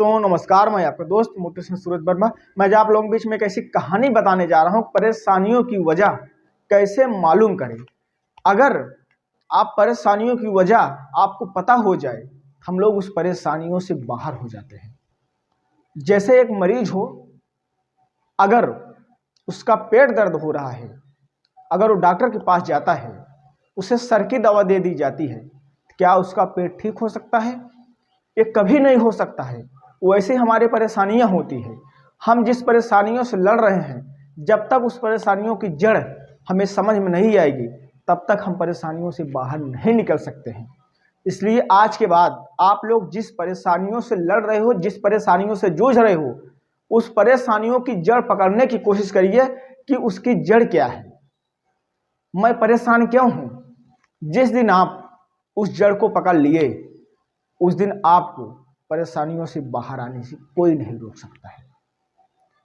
दोस्तों नमस्कार। मैं आपका दोस्त मोटिवेशन सूरज वर्मा। मैं आज आप लोगों के बीच में एक ऐसी कहानी बताने जा रहा हूं, परेशानियों की वजह कैसे मालूम करें। अगर आप परेशानियों की वजह आपको पता हो जाए, हम लोग उस परेशानियों से बाहर हो जाते हैं। जैसे एक मरीज हो, अगर उसका पेट दर्द हो रहा है, अगर वो डॉक्टर के पास जाता है, उसे सर की दवा दे दी जाती है, क्या उसका पेट ठीक हो सकता है? ये कभी नहीं हो सकता है। वैसे हमारी परेशानियां होती है। हम जिस परेशानियों से लड़ रहे हैं, जब तक उस परेशानियों की जड़ हमें समझ में नहीं आएगी, तब तक हम परेशानियों से बाहर नहीं निकल सकते हैं। इसलिए आज के बाद आप लोग जिस परेशानियों से लड़ रहे हो, जिस परेशानियों से जूझ रहे हो, उस परेशानियों की जड़ पकड़ने की कोशिश करिए कि उसकी जड़ क्या है, मैं परेशान क्यों हूं। जिस दिन आप उस जड़ को पकड़ लिए, उस दिन आपको परेशानियों से बाहर आने से कोई नहीं रोक सकता है।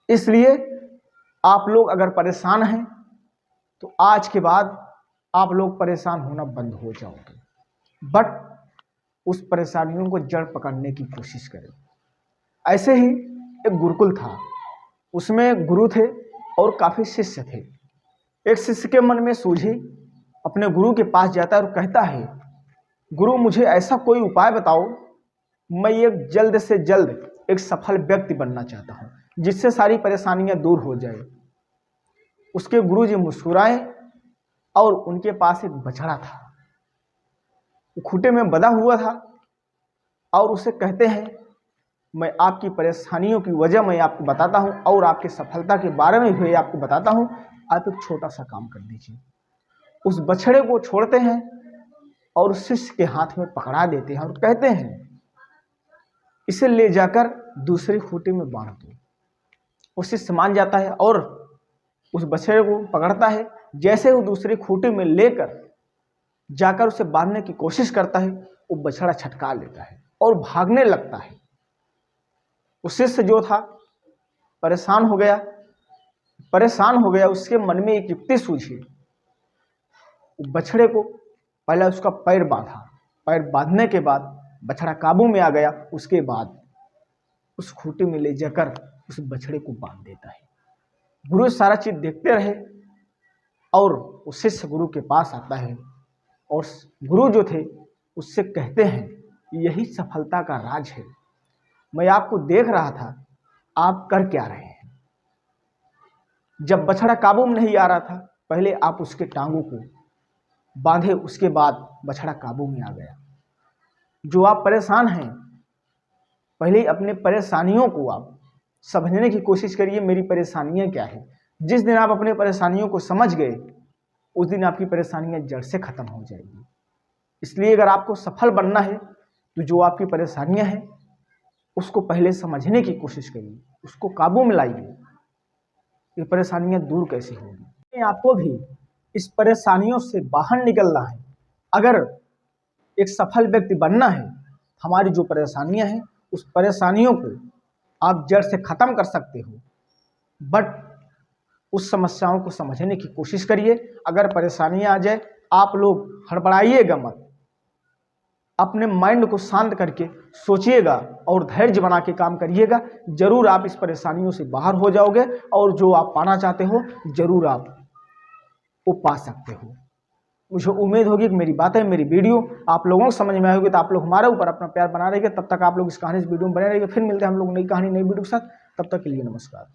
इसलिए आप लोग अगर परेशान हैं तो आज के बाद आप लोग परेशान होना बंद हो जाओगे, बट उस परेशानियों को जड़ पकड़ने की कोशिश करें। ऐसे ही एक गुरुकुल था, उसमें गुरु थे और काफ़ी शिष्य थे। एक शिष्य के मन में सूझी, अपने गुरु के पास जाता है और कहता है, गुरु मुझे ऐसा कोई उपाय बताओ, मैं एक जल्द से जल्द एक सफल व्यक्ति बनना चाहता हूँ, जिससे सारी परेशानियां दूर हो जाए। उसके गुरुजी मुस्कुराए और उनके पास एक बछड़ा था, वो खूंटे में बंधा हुआ था, और उसे कहते हैं, मैं आपकी परेशानियों की वजह मैं आपको बताता हूँ और आपकी सफलता के बारे में भी आपको बताता हूँ, आप एक छोटा सा काम कर दीजिए। उस बछड़े को छोड़ते हैं और उस शिष्य के हाथ में पकड़ा देते हैं और कहते हैं, इसे ले जाकर दूसरी खूंटी में बांध दो। वो शिष्य मान जाता है और उस बछड़े को पकड़ता है। जैसे वो दूसरी खूंटी में लेकर जाकर उसे बांधने की कोशिश करता है, वो बछड़ा छटका लेता है और भागने लगता है। वो शिष्य जो था परेशान हो गया। उसके मन में एक युक्ति सूझी। बछड़े को पहले उसका पैर बांधा, पैर बांधने के बाद बछड़ा काबू में आ गया। उसके बाद उस खूंटी में ले जाकर उस बछड़े को बांध देता है। गुरु सारा चीज देखते रहे और उस शिष्य गुरु के पास आता है और गुरु जो थे उससे कहते हैं, यही सफलता का राज है। मैं आपको देख रहा था, आप कर क्या रहे हैं। जब बछड़ा काबू में नहीं आ रहा था, पहले आप उसके टांगों को बांधे, उसके बाद बछड़ा काबू में आ गया। जो आप परेशान हैं, पहले अपने परेशानियों को आप समझने की कोशिश करिए, मेरी परेशानियां क्या है। जिस दिन आप अपने परेशानियों को समझ गए, उस दिन आपकी परेशानियां जड़ से खत्म हो जाएगी। इसलिए अगर आपको सफल बनना है तो जो आपकी परेशानियां हैं उसको पहले समझने की कोशिश करिए, उसको काबू में लाइए। ये परेशानियां दूर कैसे होंगी। आपको भी इस परेशानियों से बाहर निकलना है। अगर एक सफल व्यक्ति बनना है, हमारी जो परेशानियां हैं उस परेशानियों को आप जड़ से खत्म कर सकते हो, बट उस समस्याओं को समझने की कोशिश करिए। अगर परेशानियां आ जाए, आप लोग हड़बड़ाइएगा मत, अपने माइंड को शांत करके सोचिएगा और धैर्य बना के काम करिएगा। जरूर आप इस परेशानियों से बाहर हो जाओगे और जो आप पाना चाहते हो जरूर आप वो पा सकते हो। मुझे उम्मीद होगी कि मेरी बातें, मेरी वीडियो आप लोगों को समझ में आएगी, तो आप लोग हमारे ऊपर अपना प्यार बना रहिए। तब तक आप लोग इस कहानी से वीडियो में बने रहिए। फिर मिलते हैं हम लोग नई कहानी, नई वीडियो के साथ। तब तक के लिए नमस्कार।